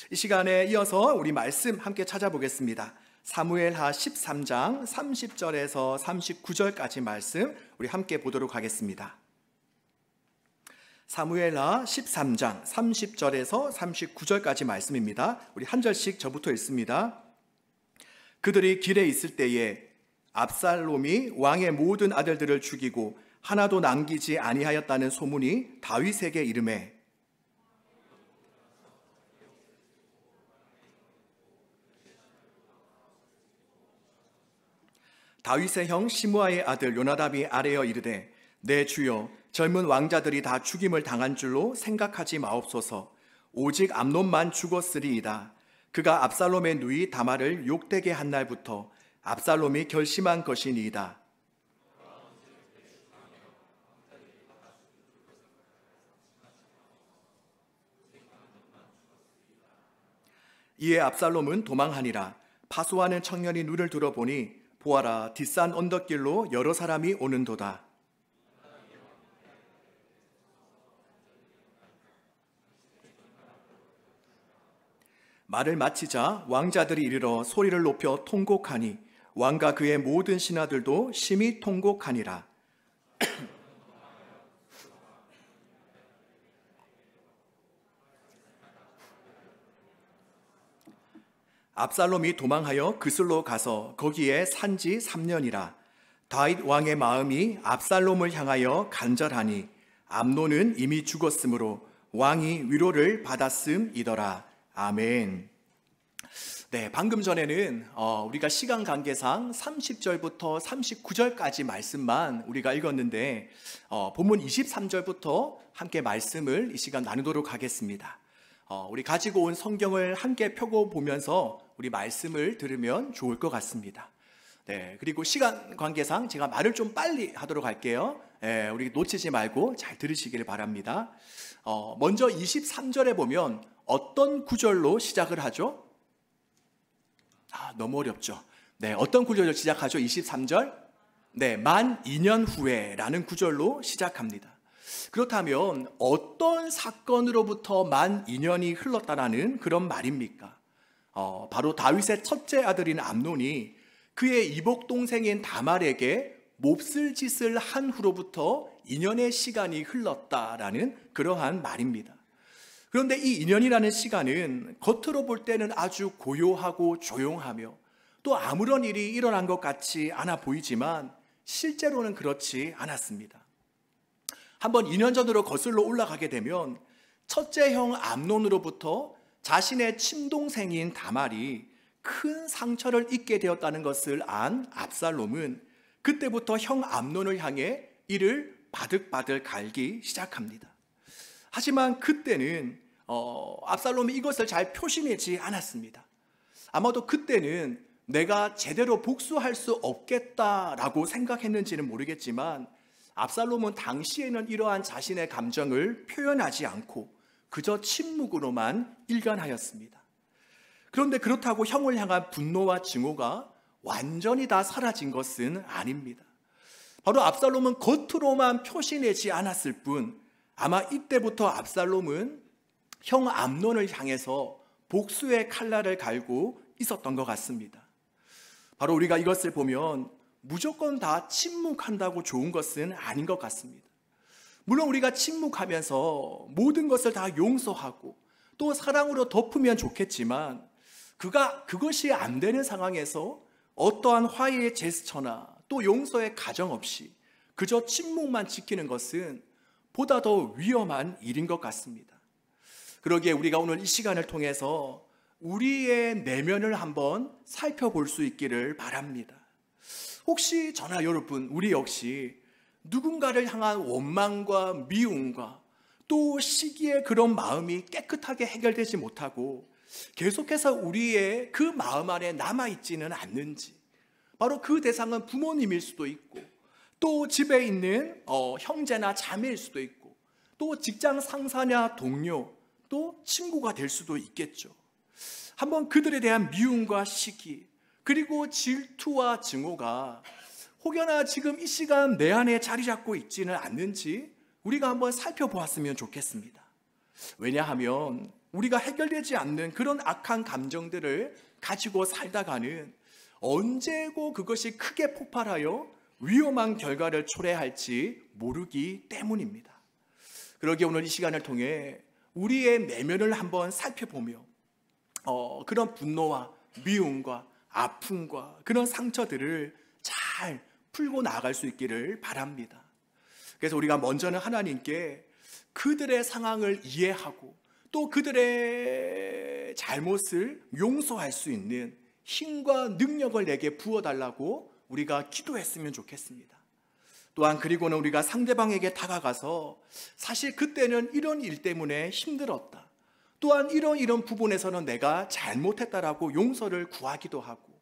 이 시간에 이어서 우리 말씀 함께 찾아보겠습니다. 사무엘하 13장 30절에서 39절까지 말씀 우리 함께 보도록 하겠습니다. 사무엘하 13장 30절에서 39절까지 말씀입니다. 우리 한 절씩 저부터 읽습니다. 그들이 길에 있을 때에 압살롬이 왕의 모든 아들들을 죽이고 하나도 남기지 아니하였다는 소문이 다윗에게 이르매 다윗의 형 시므아의 아들 요나답이 아뢰어 이르되 내 주여 젊은 왕자들이 다 죽임을 당한 줄로 생각하지 마옵소서. 오직 암논만 죽었으리이다. 그가 압살롬의 누이 다말을 욕되게 한 날부터 압살롬이 결심한 것이니이다. 이에 압살롬은 도망하니라. 파수하는 청년이 눈을 들어보니 보아라, 뒷산 언덕길로 여러 사람이 오는도다. 말을 마치자 왕자들이 이르러 소리를 높여 통곡하니 왕과 그의 모든 신하들도 심히 통곡하니라. 압살롬이 도망하여 그슬로 가서 거기에 산지 3년이라. 다윗 왕의 마음이 압살롬을 향하여 간절하니 암논은 이미 죽었으므로 왕이 위로를 받았음이더라. 아멘. 네, 방금 전에는 우리가 시간 관계상 30절부터 39절까지 말씀만 우리가 읽었는데 본문 23절부터 함께 말씀을 이 시간 나누도록 하겠습니다. 우리 가지고 온 성경을 함께 펴고 보면서 우리 말씀을 들으면 좋을 것 같습니다. 네, 그리고 시간 관계상 제가 말을 좀 빨리 하도록 할게요. 네, 우리 놓치지 말고 잘 들으시길 바랍니다. 먼저 23절에 보면 어떤 구절로 시작을 하죠? 너무 어렵죠. 네, 어떤 구절로 시작하죠? 23절? 네, 만 2년 후에라는 구절로 시작합니다. 그렇다면 어떤 사건으로부터 만 2년이 흘렀다라는 그런 말입니까? 바로 다윗의 첫째 아들인 암논이 그의 이복 동생인 다말에게 몹쓸 짓을 한 후로부터 2년의 시간이 흘렀다라는 그러한 말입니다. 그런데 이 2년이라는 시간은 겉으로 볼 때는 아주 고요하고 조용하며 또 아무런 일이 일어난 것 같지 않아 보이지만 실제로는 그렇지 않았습니다. 한번 2년 전으로 거슬러 올라가게 되면 첫째 형 암논으로부터 자신의 친동생인 다말이 큰 상처를 입게 되었다는 것을 안 압살롬은 그때부터 형 암논을 향해 이를 바득바득 갈기 시작합니다. 하지만 그때는 압살롬이 이것을 잘 표시내지 않았습니다. 아마도 그때는 내가 제대로 복수할 수 없겠다라고 생각했는지는 모르겠지만 압살롬은 당시에는 이러한 자신의 감정을 표현하지 않고 그저 침묵으로만 일관하였습니다. 그런데 그렇다고 형을 향한 분노와 증오가 완전히 다 사라진 것은 아닙니다. 바로 압살롬은 겉으로만 표시내지 않았을 뿐 아마 이때부터 압살롬은 형 암논을 향해서 복수의 칼날을 갈고 있었던 것 같습니다. 바로 우리가 이것을 보면 무조건 다 침묵한다고 좋은 것은 아닌 것 같습니다. 물론 우리가 침묵하면서 모든 것을 다 용서하고 또 사랑으로 덮으면 좋겠지만 그것이 안 되는 상황에서 어떠한 화해의 제스처나 또 용서의 가정 없이 그저 침묵만 지키는 것은 보다 더 위험한 일인 것 같습니다. 그러기에 우리가 오늘 이 시간을 통해서 우리의 내면을 한번 살펴볼 수 있기를 바랍니다. 혹시 저나 여러분, 우리 역시 누군가를 향한 원망과 미움과 또 시기의 그런 마음이 깨끗하게 해결되지 못하고 계속해서 우리의 그 마음 안에 남아있지는 않는지, 바로 그 대상은 부모님일 수도 있고 또 집에 있는 형제나 자매일 수도 있고 또 직장 상사냐 동료 또 친구가 될 수도 있겠죠. 한번 그들에 대한 미움과 시기 그리고 질투와 증오가 혹여나 지금 이 시간 내 안에 자리 잡고 있지는 않는지 우리가 한번 살펴보았으면 좋겠습니다. 왜냐하면 우리가 해결되지 않는 그런 악한 감정들을 가지고 살다가는 언제고 그것이 크게 폭발하여 위험한 결과를 초래할지 모르기 때문입니다. 그러기에 오늘 이 시간을 통해 우리의 내면을 한번 살펴보며 그런 분노와 미움과 아픔과 그런 상처들을 잘 풀고 나아갈 수 있기를 바랍니다. 그래서 우리가 먼저는 하나님께 그들의 상황을 이해하고 또 그들의 잘못을 용서할 수 있는 힘과 능력을 내게 부어달라고 우리가 기도했으면 좋겠습니다. 또한 그리고는 우리가 상대방에게 다가가서 사실 그때는 이런 일 때문에 힘들었다, 또한 이런 부분에서는 내가 잘못했다라고 용서를 구하기도 하고,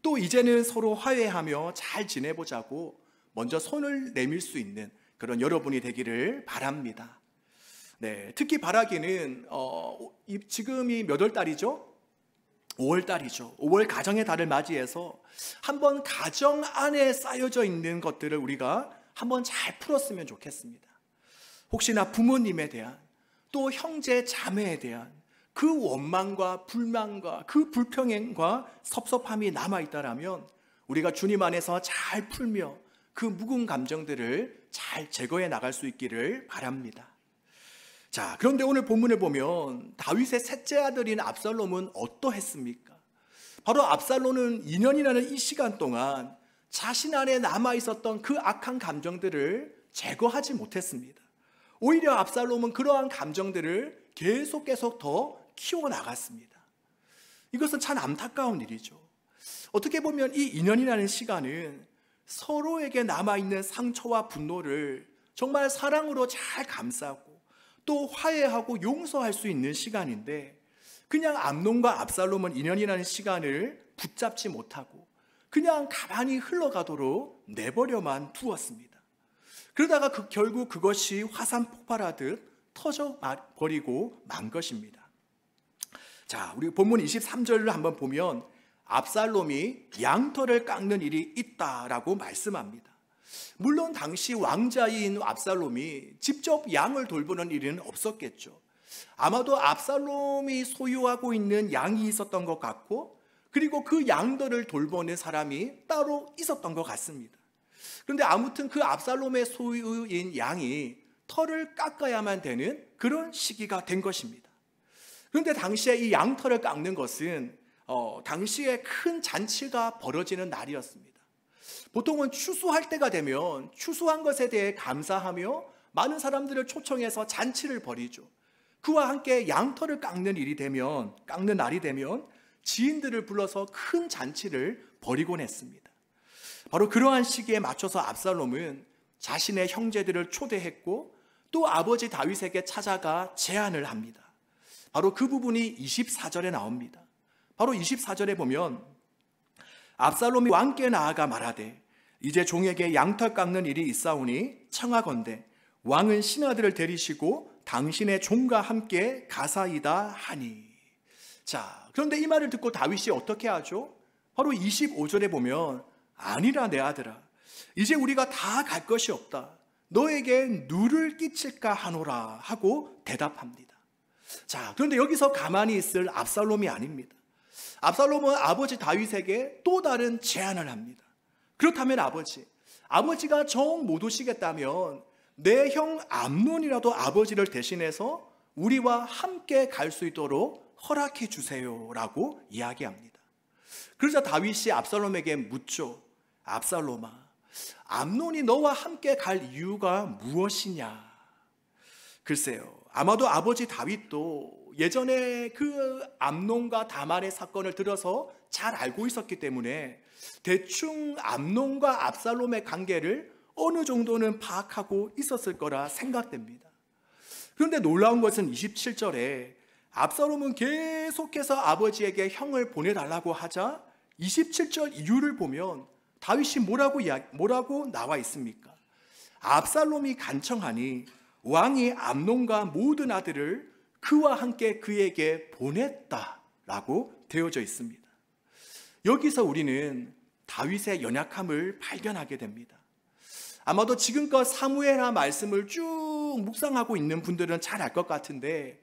또 이제는 서로 화해하며 잘 지내보자고 먼저 손을 내밀 수 있는 그런 여러분이 되기를 바랍니다. 네, 특히 바라기는 지금이 몇 월 달이죠? 5월 달이죠. 5월 가정의 달을 맞이해서 한번 가정 안에 쌓여져 있는 것들을 우리가 한번 잘 풀었으면 좋겠습니다. 혹시나 부모님에 대한, 또 형제 자매에 대한 그 원망과 불만과 그 불평행과 섭섭함이 남아있다라면 우리가 주님 안에서 잘 풀며 그 묵은 감정들을 잘 제거해 나갈 수 있기를 바랍니다. 자, 그런데 오늘 본문을 보면 다윗의 셋째 아들인 압살롬은 어떠했습니까? 바로 압살롬은 2년이라는 이 시간 동안 자신 안에 남아있었던 그 악한 감정들을 제거하지 못했습니다. 오히려 압살롬은 그러한 감정들을 계속 더 키워나갔습니다. 이것은 참 안타까운 일이죠. 어떻게 보면 이 2년이라는 시간은 서로에게 남아있는 상처와 분노를 정말 사랑으로 잘 감싸고 또 화해하고 용서할 수 있는 시간인데, 그냥 암논과 압살롬은 2년이라는 시간을 붙잡지 못하고 그냥 가만히 흘러가도록 내버려만 두었습니다. 그러다가 결국 그것이 화산 폭발하듯 터져버리고 만 것입니다. 자, 우리 본문 23절을 한번 보면 압살롬이 양털을 깎는 일이 있다라고 말씀합니다. 물론 당시 왕자인 압살롬이 직접 양을 돌보는 일은 없었겠죠. 아마도 압살롬이 소유하고 있는 양이 있었던 것 같고, 그리고 그 양들을 돌보는 사람이 따로 있었던 것 같습니다. 그런데 아무튼 그 압살롬의 소유인 양이 털을 깎아야만 되는 그런 시기가 된 것입니다. 그런데 당시에 이 양털을 깎는 것은 당시에 큰 잔치가 벌어지는 날이었습니다. 보통은 추수할 때가 되면 추수한 것에 대해 감사하며 많은 사람들을 초청해서 잔치를 벌이죠. 그와 함께 양털을 깎는 날이 되면 지인들을 불러서 큰 잔치를 벌이곤 했습니다. 바로 그러한 시기에 맞춰서 압살롬은 자신의 형제들을 초대했고 또 아버지 다윗에게 찾아가 제안을 합니다. 바로 그 부분이 24절에 나옵니다. 바로 24절에 보면 압살롬이 왕께 나아가 말하되 이제 종에게 양털 깎는 일이 있사오니 청하건대 왕은 신하들을 데리시고 당신의 종과 함께 가사이다 하니. 자, 그런데 이 말을 듣고 다윗이 어떻게 하죠? 바로 25절에 보면 아니라 내 아들아, 이제 우리가 다 갈 것이 없다. 너에게 누를 끼칠까 하노라 하고 대답합니다. 자, 그런데 여기서 가만히 있을 압살롬이 아닙니다. 압살롬은 아버지 다윗에게 또 다른 제안을 합니다. 그렇다면 아버지가 정 못 오시겠다면 내 형 암논이라도 아버지를 대신해서 우리와 함께 갈 수 있도록 허락해 주세요라고 이야기합니다. 그러자 다윗이 압살롬에게 묻죠. 압살롬아, 암논이 너와 함께 갈 이유가 무엇이냐? 글쎄요, 아마도 아버지 다윗도 예전에 그 암논과 다말의 사건을 들어서 잘 알고 있었기 때문에 대충 암논과 압살롬의 관계를 어느 정도는 파악하고 있었을 거라 생각됩니다. 그런데 놀라운 것은 27절에 압살롬은 계속해서 아버지에게 형을 보내달라고 하자 27절 이유를 보면 다윗이 뭐라고 나와 있습니까? 압살롬이 간청하니 왕이 암논과 모든 아들을 그와 함께 그에게 보냈다라고 되어져 있습니다. 여기서 우리는 다윗의 연약함을 발견하게 됩니다. 아마도 지금껏 사무엘하 말씀을 쭉 묵상하고 있는 분들은 잘 알 것 같은데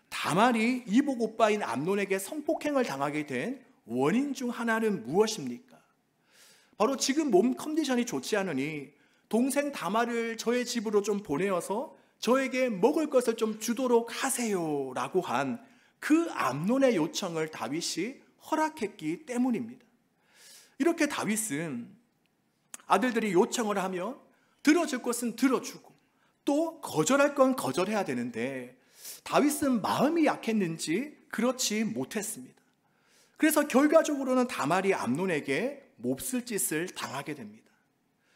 다말이 이복 오빠인 암논에게 성폭행을 당하게 된 원인 중 하나는 무엇입니까? 바로 지금 몸 컨디션이 좋지 않으니 동생 다말을 저의 집으로 좀 보내어서 저에게 먹을 것을 좀 주도록 하세요라고 한 그 암논의 요청을 다윗이 허락했기 때문입니다. 이렇게 다윗은 아들들이 요청을 하면 들어줄 것은 들어주고 또 거절할 건 거절해야 되는데 다윗은 마음이 약했는지 그렇지 못했습니다. 그래서 결과적으로는 다말이 암논에게 몹쓸 짓을 당하게 됩니다.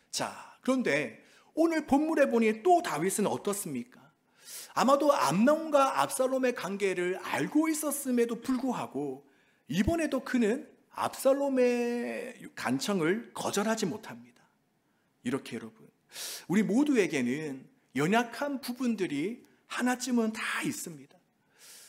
자, 그런데 오늘 본문에 보니 또 다윗은 어떻습니까? 아마도 암논과 압살롬의 관계를 알고 있었음에도 불구하고 이번에도 그는 압살롬의 간청을 거절하지 못합니다. 이렇게 여러분, 우리 모두에게는 연약한 부분들이 하나쯤은 다 있습니다.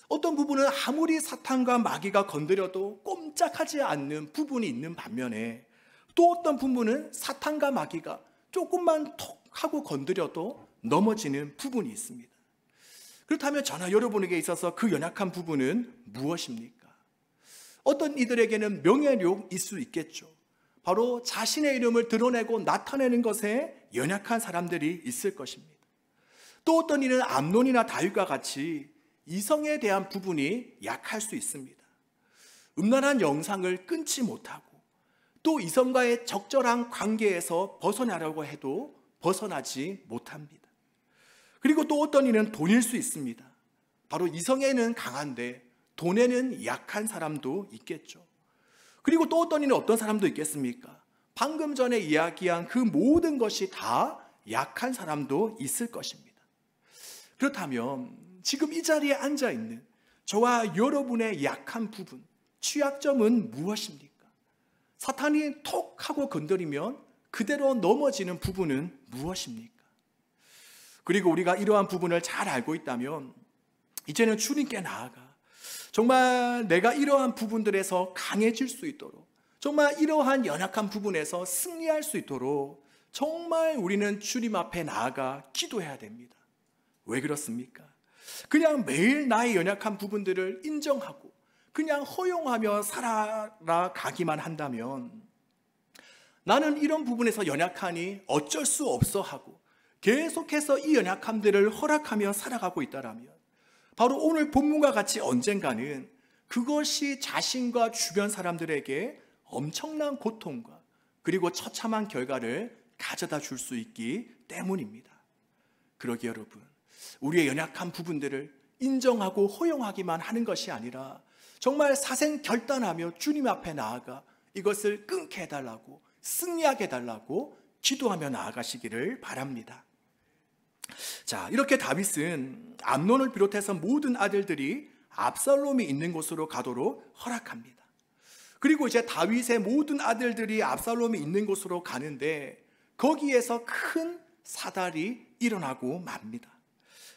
어떤 부분은 아무리 사탄과 마귀가 건드려도 꼼짝하지 않는 부분이 있는 반면에 또 어떤 부분은 사탄과 마귀가 조금만 톡 하고 건드려도 넘어지는 부분이 있습니다. 그렇다면 저나 여러분에게 있어서 그 연약한 부분은 무엇입니까? 어떤 이들에게는 명예욕일 수 있겠죠. 바로 자신의 이름을 드러내고 나타내는 것에 연약한 사람들이 있을 것입니다. 또 어떤 이는 암논이나 다윗과 같이 이성에 대한 부분이 약할 수 있습니다. 음란한 영상을 끊지 못하고 또 이성과의 적절한 관계에서 벗어나려고 해도 벗어나지 못합니다. 그리고 또 어떤 이는 돈일 수 있습니다. 바로 이성에는 강한데 돈에는 약한 사람도 있겠죠. 그리고 또 어떤 이는 어떤 사람도 있겠습니까? 방금 전에 이야기한 그 모든 것이 다 약한 사람도 있을 것입니다. 그렇다면 지금 이 자리에 앉아있는 저와 여러분의 약한 부분, 취약점은 무엇입니까? 사탄이 톡 하고 건드리면 그대로 넘어지는 부분은 무엇입니까? 그리고 우리가 이러한 부분을 잘 알고 있다면 이제는 주님께 나아가 정말 내가 이러한 부분들에서 강해질 수 있도록, 정말 이러한 연약한 부분에서 승리할 수 있도록 정말 우리는 주님 앞에 나아가 기도해야 됩니다. 왜 그렇습니까? 그냥 매일 나의 연약한 부분들을 인정하고 그냥 허용하며 살아가기만 한다면 나는 이런 부분에서 연약하니 어쩔 수 없어 하고 계속해서 이 연약함들을 허락하며 살아가고 있다라면 바로 오늘 본문과 같이 언젠가는 그것이 자신과 주변 사람들에게 엄청난 고통과 그리고 처참한 결과를 가져다 줄 수 있기 때문입니다. 그러기에 여러분, 우리의 연약한 부분들을 인정하고 허용하기만 하는 것이 아니라 정말 사생결단하며 주님 앞에 나아가 이것을 끊게 해달라고, 승리하게 해달라고 기도하며 나아가시기를 바랍니다. 자, 이렇게 다윗은 암논을 비롯해서 모든 아들들이 압살롬이 있는 곳으로 가도록 허락합니다. 그리고 이제 다윗의 모든 아들들이 압살롬이 있는 곳으로 가는데 거기에서 큰 사달이 일어나고 맙니다.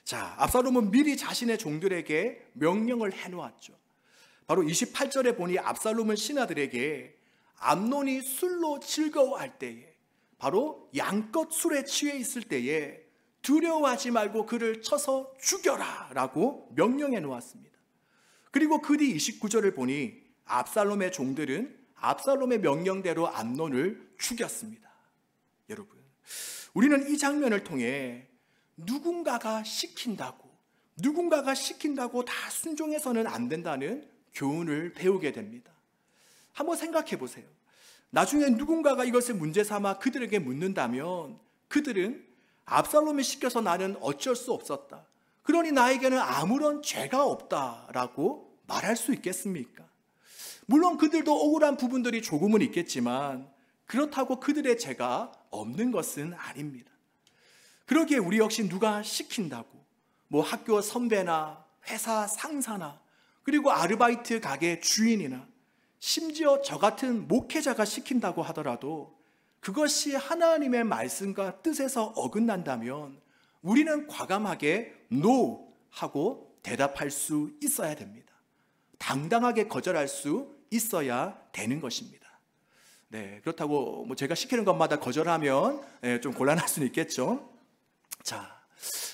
자, 압살롬은 미리 자신의 종들에게 명령을 해놓았죠. 바로 28절에 보니 압살롬은 신하들에게 암논이 술로 즐거워할 때에, 바로 양껏 술에 취해 있을 때에 두려워하지 말고 그를 쳐서 죽여라 라고 명령해 놓았습니다. 그리고 그 뒤 29절을 보니 압살롬의 종들은 압살롬의 명령대로 암논을 죽였습니다. 여러분, 우리는 이 장면을 통해 누군가가 시킨다고 다 순종해서는 안 된다는 교훈을 배우게 됩니다. 한번 생각해 보세요. 나중에 누군가가 이것을 문제 삼아 그들에게 묻는다면 그들은 압살롬이 시켜서 나는 어쩔 수 없었다, 그러니 나에게는 아무런 죄가 없다라고 말할 수 있겠습니까? 물론 그들도 억울한 부분들이 조금은 있겠지만 그렇다고 그들의 죄가 없는 것은 아닙니다. 그러기에 우리 역시 누가 시킨다고, 학교 선배나 회사 상사나 그리고 아르바이트 가게 주인이나 심지어 저 같은 목회자가 시킨다고 하더라도 그것이 하나님의 말씀과 뜻에서 어긋난다면 우리는 과감하게 NO 하고 대답할 수 있어야 됩니다. 당당하게 거절할 수 있어야 되는 것입니다. 네, 그렇다고 제가 시키는 것마다 거절하면 좀 곤란할 수는 있겠죠. 자,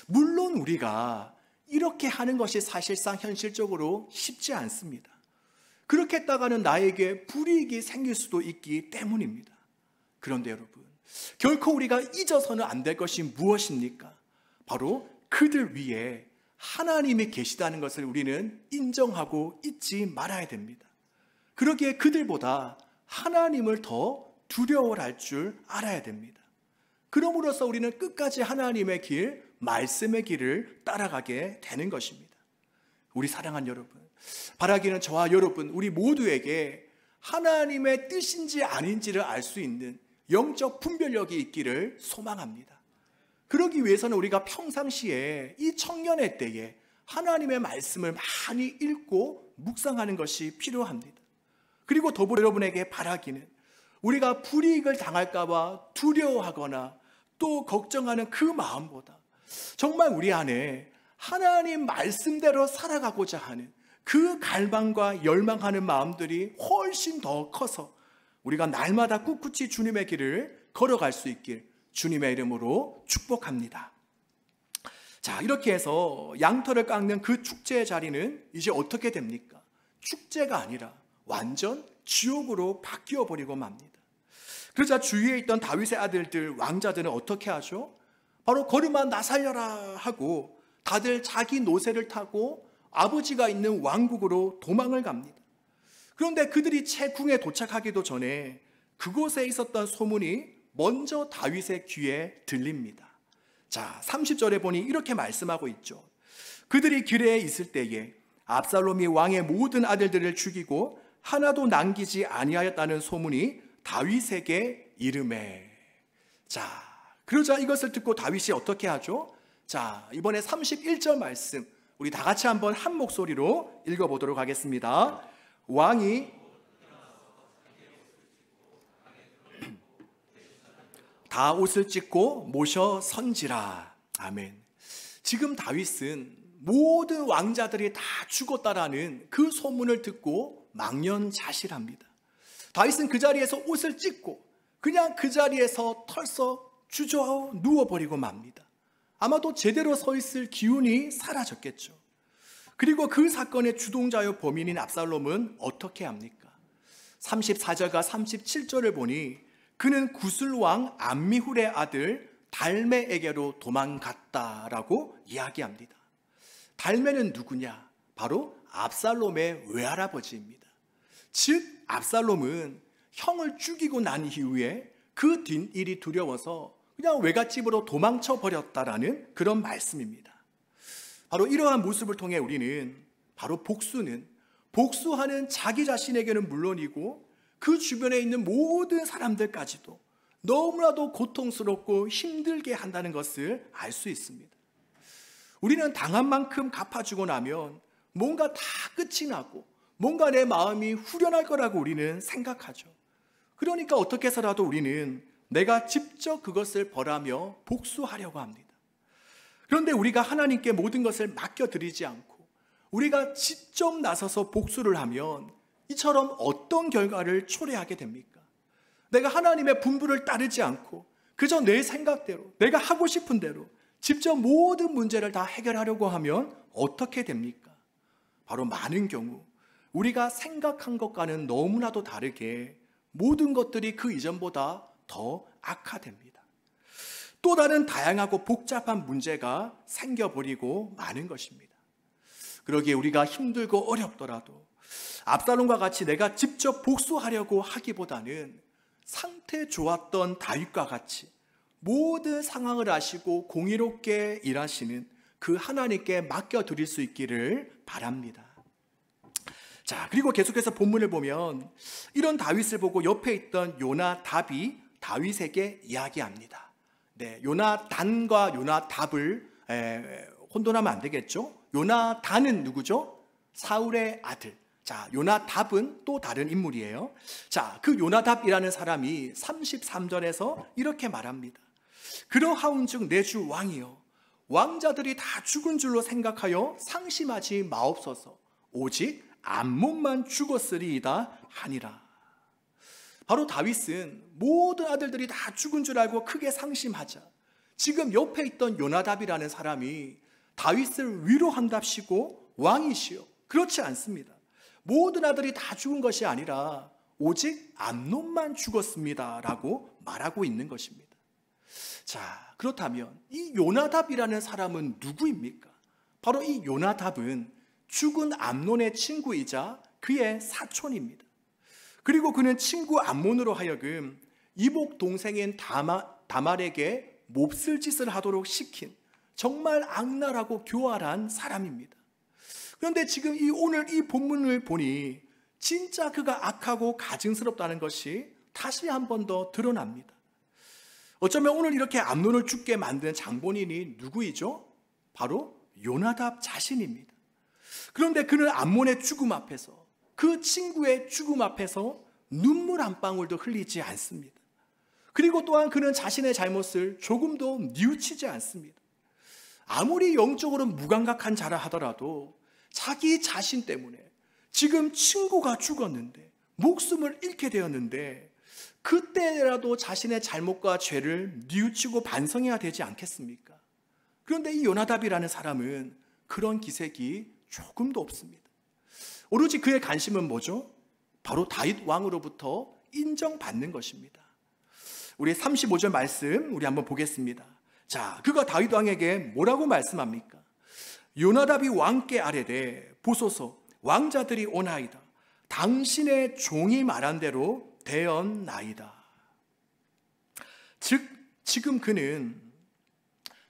물론 우리가 이렇게 하는 것이 사실상 현실적으로 쉽지 않습니다. 그렇게 했다가는 나에게 불이익이 생길 수도 있기 때문입니다. 그런데 여러분, 결코 우리가 잊어서는 안 될 것이 무엇입니까? 바로 그들 위에 하나님이 계시다는 것을 우리는 인정하고 잊지 말아야 됩니다. 그러기에 그들보다 하나님을 더 두려워할 줄 알아야 됩니다. 그럼으로써 우리는 끝까지 하나님의 길, 말씀의 길을 따라가게 되는 것입니다. 우리 사랑하는 여러분, 바라기는 저와 여러분, 우리 모두에게 하나님의 뜻인지 아닌지를 알 수 있는 영적 분별력이 있기를 소망합니다. 그러기 위해서는 우리가 평상시에 이 청년의 때에 하나님의 말씀을 많이 읽고 묵상하는 것이 필요합니다. 그리고 더불어 여러분에게 바라기는 우리가 불이익을 당할까 봐 두려워하거나 또 걱정하는 그 마음보다 정말 우리 안에 하나님 말씀대로 살아가고자 하는 그 갈망과 열망하는 마음들이 훨씬 더 커서 우리가 날마다 꿋꿋이 주님의 길을 걸어갈 수 있길 주님의 이름으로 축복합니다. 자, 이렇게 해서 양털을 깎는 그 축제의 자리는 이제 어떻게 됩니까? 축제가 아니라 완전 지옥으로 바뀌어 버리고 맙니다. 그러자 주위에 있던 다윗의 아들들, 왕자들은 어떻게 하죠? 바로 걸음아 나 살려라 하고 다들 자기 노새를 타고 아버지가 있는 왕국으로 도망을 갑니다. 그런데 그들이 채 궁에 도착하기도 전에 그곳에 있었던 소문이 먼저 다윗의 귀에 들립니다. 자, 30절에 보니 이렇게 말씀하고 있죠. 그들이 길에 있을 때에 압살롬이 왕의 모든 아들들을 죽이고 하나도 남기지 아니하였다는 소문이 다윗에게 이르매. 자, 그러자 이것을 듣고 다윗이 어떻게 하죠? 자, 이번에 31절 말씀 우리 다 같이 한번 한 목소리로 읽어보도록 하겠습니다. 왕이 다 옷을 찢고 모셔 선지라. 아멘. 지금 다윗은 모든 왕자들이 다 죽었다라는 그 소문을 듣고 망연자실합니다. 다윗은 그 자리에서 옷을 찢고 그냥 그 자리에서 털썩 주저 누워버리고 맙니다. 아마도 제대로 서 있을 기운이 사라졌겠죠. 그리고 그 사건의 주동자요 범인인 압살롬은 어떻게 합니까? 34절과 37절을 보니 그는 구슬왕 암미훌의 아들 달메에게로 도망갔다라고 이야기합니다. 달메는 누구냐? 바로 압살롬의 외할아버지입니다. 즉 압살롬은 형을 죽이고 난 이후에 그 뒷일이 두려워서 그냥 외갓집으로 도망쳐 버렸다라는 그런 말씀입니다. 바로 이러한 모습을 통해 우리는 바로 복수하는 자기 자신에게는 물론이고 그 주변에 있는 모든 사람들까지도 너무나도 고통스럽고 힘들게 한다는 것을 알 수 있습니다. 우리는 당한 만큼 갚아주고 나면 뭔가 다 끝이 나고 뭔가 내 마음이 후련할 거라고 우리는 생각하죠. 그러니까 어떻게 해서라도 우리는 내가 직접 그것을 벌하며 복수하려고 합니다. 그런데 우리가 하나님께 모든 것을 맡겨드리지 않고 우리가 직접 나서서 복수를 하면 이처럼 어떤 결과를 초래하게 됩니까? 내가 하나님의 분부를 따르지 않고 그저 내 생각대로 내가 하고 싶은 대로 직접 모든 문제를 다 해결하려고 하면 어떻게 됩니까? 바로 많은 경우 우리가 생각한 것과는 너무나도 다르게 모든 것들이 그 이전보다 더 악화됩니다. 또 다른 다양하고 복잡한 문제가 생겨버리고 마는 것입니다. 그러기에 우리가 힘들고 어렵더라도 압살롬과 같이 내가 직접 복수하려고 하기보다는 상태 좋았던 다윗과 같이 모든 상황을 아시고 공의롭게 일하시는 그 하나님께 맡겨드릴 수 있기를 바랍니다. 자, 그리고 계속해서 본문을 보면 이런 다윗을 보고 옆에 있던 요나답이 다윗에게 이야기합니다. 네, 요나단과 요나답을 혼돈하면 안 되겠죠? 요나단은 누구죠? 사울의 아들. 자, 요나답은 또 다른 인물이에요. 자, 그 요나답이라는 사람이 33절에서 이렇게 말합니다. 그러하온즉 내 주 왕이여 왕자들이 다 죽은 줄로 생각하여 상심하지 마옵소서. 오직 암몬만 죽었으리이다 하니라. 바로 다윗은 모든 아들들이 다 죽은 줄 알고 크게 상심하자 지금 옆에 있던 요나답이라는 사람이 다윗을 위로한답시고 왕이시여. 그렇지 않습니다. 모든 아들이 다 죽은 것이 아니라 오직 암논만 죽었습니다 라고 말하고 있는 것입니다. 자, 그렇다면 이 요나답이라는 사람은 누구입니까? 바로 이 요나답은 죽은 암논의 친구이자 그의 사촌입니다. 그리고 그는 친구 암몬으로 하여금 이복 동생인 다말에게 몹쓸 짓을 하도록 시킨 정말 악랄하고 교활한 사람입니다. 그런데 지금 오늘 이 본문을 보니 진짜 그가 악하고 가증스럽다는 것이 다시 한 번 더 드러납니다. 어쩌면 오늘 이렇게 암논을 죽게 만든 장본인이 누구이죠? 바로 요나답 자신입니다. 그런데 그는 암몬의 죽음 앞에서, 그 친구의 죽음 앞에서 눈물 한 방울도 흘리지 않습니다. 그리고 또한 그는 자신의 잘못을 조금도 뉘우치지 않습니다. 아무리 영적으로 무감각한 자라 하더라도 자기 자신 때문에 지금 친구가 죽었는데, 목숨을 잃게 되었는데, 그때라도 자신의 잘못과 죄를 뉘우치고 반성해야 되지 않겠습니까? 그런데 이 요나답이라는 사람은 그런 기색이 조금도 없습니다. 오로지 그의 관심은 뭐죠? 바로 다윗 왕으로부터 인정받는 것입니다. 우리 35절 말씀 우리 한번 보겠습니다. 자, 그가 다윗 왕에게 뭐라고 말씀합니까? 요나답이 왕께 아뢰되 보소서 왕자들이 오나이다. 당신의 종이 말한 대로 되었나이다. 즉 지금 그는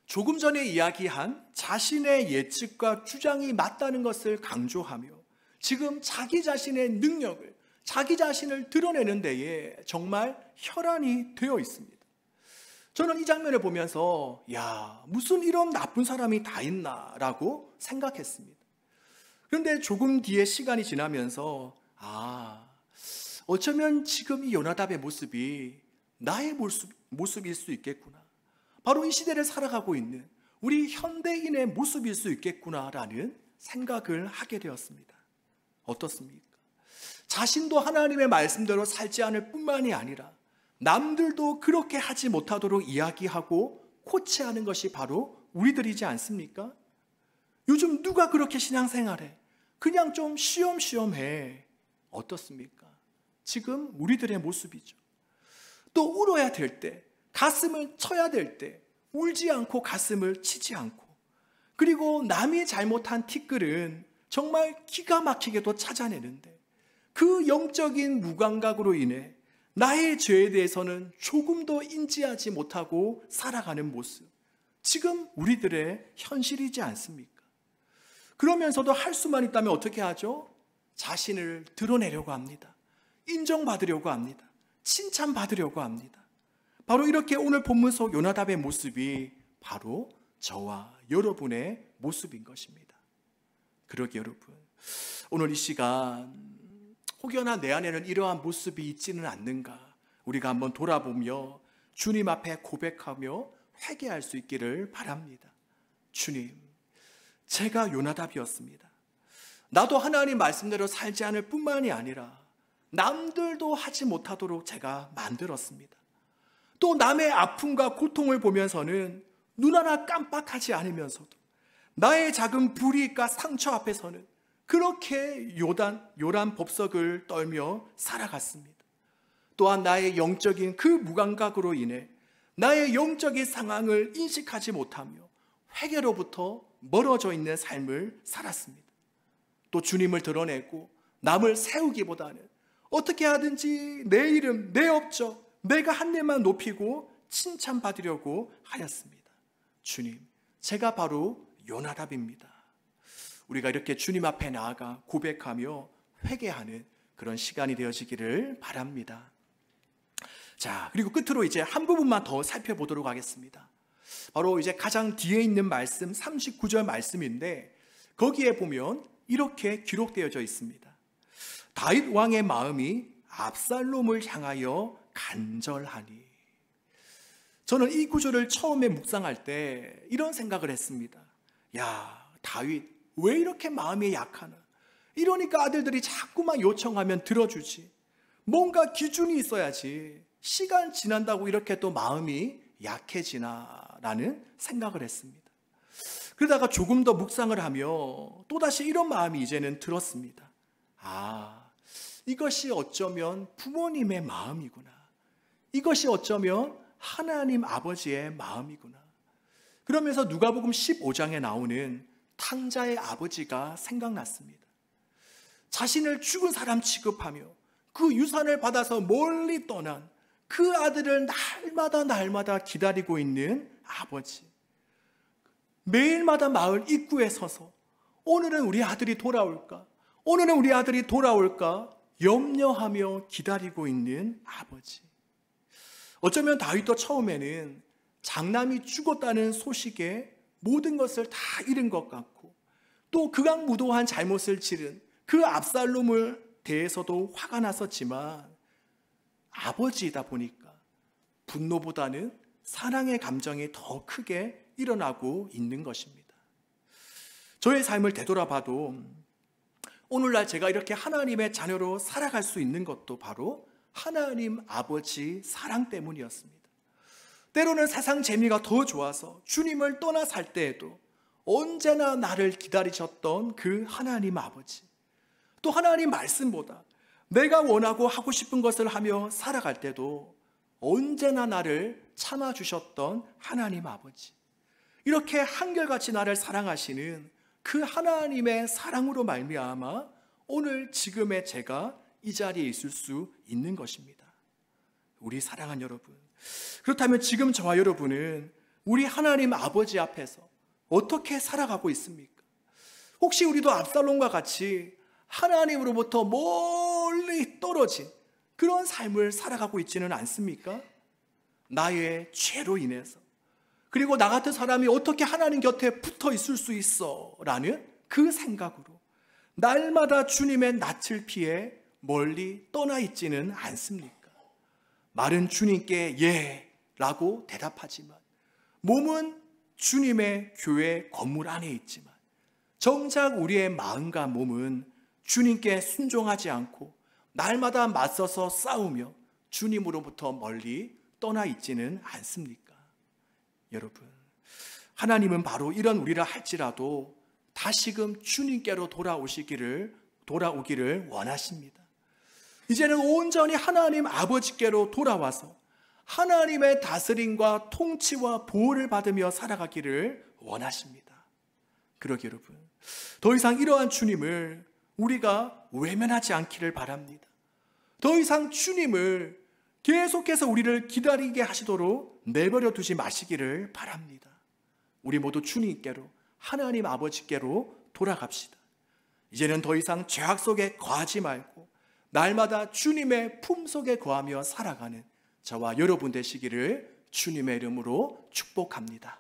조금 전에 이야기한 자신의 예측과 주장이 맞다는 것을 강조하며 지금 자기 자신의 능력을, 자기 자신을 드러내는 데에 정말 혈안이 되어 있습니다. 저는 이 장면을 보면서 무슨 이런 나쁜 사람이 다 있나라고 생각했습니다. 그런데 조금 뒤에 시간이 지나면서 어쩌면 지금 이 요나답의 모습이 나의 모습일 수 있겠구나. 바로 이 시대를 살아가고 있는 우리 현대인의 모습일 수 있겠구나라는 생각을 하게 되었습니다. 어떻습니까? 자신도 하나님의 말씀대로 살지 않을 뿐만이 아니라 남들도 그렇게 하지 못하도록 이야기하고 코치하는 것이 바로 우리들이지 않습니까? 요즘 누가 그렇게 신앙생활해? 그냥 좀 쉬엄쉬엄 해. 어떻습니까? 지금 우리들의 모습이죠. 또 울어야 될 때, 가슴을 쳐야 될 때 울지 않고 가슴을 치지 않고, 그리고 남이 잘못한 티끌은 정말 기가 막히게도 찾아내는데 그 영적인 무감각으로 인해 나의 죄에 대해서는 조금도 인지하지 못하고 살아가는 모습, 지금 우리들의 현실이지 않습니까? 그러면서도 할 수만 있다면 어떻게 하죠? 자신을 드러내려고 합니다. 인정받으려고 합니다. 칭찬받으려고 합니다. 바로 이렇게 오늘 본문 속 요나답의 모습이 바로 저와 여러분의 모습인 것입니다. 그러게 여러분, 오늘 이 시간 혹여나 내 안에는 이러한 모습이 있지는 않는가, 우리가 한번 돌아보며 주님 앞에 고백하며 회개할 수 있기를 바랍니다. 주님, 제가 요나답이었습니다. 나도 하나님 말씀대로 살지 않을 뿐만이 아니라 남들도 하지 못하도록 제가 만들었습니다. 또 남의 아픔과 고통을 보면서는 눈 하나 깜빡하지 않으면서도 나의 작은 불이익과 상처 앞에서는 그렇게 요란 법석을 떨며 살아갔습니다. 또한 나의 영적인 그 무감각으로 인해 나의 영적인 상황을 인식하지 못하며 회개로부터 멀어져 있는 삶을 살았습니다. 또 주님을 드러내고 남을 세우기보다는 어떻게 하든지 내 이름, 내 업적, 내가 한 일만 높이고 칭찬받으려고 하였습니다. 주님, 제가 바로 요나답입니다. 우리가 이렇게 주님 앞에 나아가 고백하며 회개하는 그런 시간이 되어지기를 바랍니다. 자, 그리고 끝으로 이제 한 부분만 더 살펴보도록 하겠습니다. 바로 이제 가장 뒤에 있는 말씀 39절 말씀인데, 거기에 보면 이렇게 기록되어져 있습니다. 다윗 왕의 마음이 압살롬을 향하여 간절하니. 저는 이 구절을 처음에 묵상할 때 이런 생각을 했습니다. 다윗 왜 이렇게 마음이 약하나? 이러니까 아들들이 자꾸만 요청하면 들어주지. 뭔가 기준이 있어야지. 시간 지난다고 이렇게 또 마음이 약해지나? 라는 생각을 했습니다. 그러다가 조금 더 묵상을 하며 또다시 이런 마음이 이제는 들었습니다. 아, 이것이 어쩌면 부모님의 마음이구나. 이것이 어쩌면 하나님 아버지의 마음이구나. 그러면서 누가복음 15장에 나오는 탕자의 아버지가 생각났습니다. 자신을 죽은 사람 취급하며 그 유산을 받아서 멀리 떠난 그 아들을 날마다 기다리고 있는 아버지. 매일마다 마을 입구에 서서 오늘은 우리 아들이 돌아올까? 오늘은 우리 아들이 돌아올까? 염려하며 기다리고 있는 아버지. 어쩌면 다윗도 처음에는 장남이 죽었다는 소식에 모든 것을 다 잃은 것 같고 또 극악무도한 잘못을 지른 그 압살롬을 대해서도 화가 났었지만 아버지이다 보니까 분노보다는 사랑의 감정이 더 크게 일어나고 있는 것입니다. 저의 삶을 되돌아봐도 오늘날 제가 이렇게 하나님의 자녀로 살아갈 수 있는 것도 바로 하나님 아버지 사랑 때문이었습니다. 때로는 세상 재미가 더 좋아서 주님을 떠나 살 때에도 언제나 나를 기다리셨던 그 하나님 아버지, 또 하나님 말씀보다 내가 원하고 하고 싶은 것을 하며 살아갈 때도 언제나 나를 참아주셨던 하나님 아버지, 이렇게 한결같이 나를 사랑하시는 그 하나님의 사랑으로 말미암아 오늘 지금의 제가 이 자리에 있을 수 있는 것입니다. 우리 사랑하는 여러분, 그렇다면 지금 저와 여러분은 우리 하나님 아버지 앞에서 어떻게 살아가고 있습니까? 혹시 우리도 압살롬과 같이 하나님으로부터 멀리 떨어진 그런 삶을 살아가고 있지는 않습니까? 나의 죄로 인해서, 그리고 나 같은 사람이 어떻게 하나님 곁에 붙어 있을 수 있어? 라는 그 생각으로 날마다 주님의 낯을 피해 멀리 떠나 있지는 않습니까? 말은 주님께 예 라고 대답하지만 몸은 주님의 교회 건물 안에 있지만 정작 우리의 마음과 몸은 주님께 순종하지 않고 날마다 맞서서 싸우며 주님으로부터 멀리 떠나 있지는 않습니까? 여러분, 하나님은 바로 이런 우리라 할지라도 다시금 주님께로 돌아오기를 원하십니다. 이제는 온전히 하나님 아버지께로 돌아와서 하나님의 다스림과 통치와 보호를 받으며 살아가기를 원하십니다. 그러기 여러분, 더 이상 이러한 주님을 우리가 외면하지 않기를 바랍니다. 더 이상 주님을 계속해서 우리를 기다리게 하시도록 내버려 두지 마시기를 바랍니다. 우리 모두 주님께로, 하나님 아버지께로 돌아갑시다. 이제는 더 이상 죄악 속에 거하지 말고 날마다 주님의 품속에 거하며 살아가는 저와 여러분 되시기를 주님의 이름으로 축복합니다.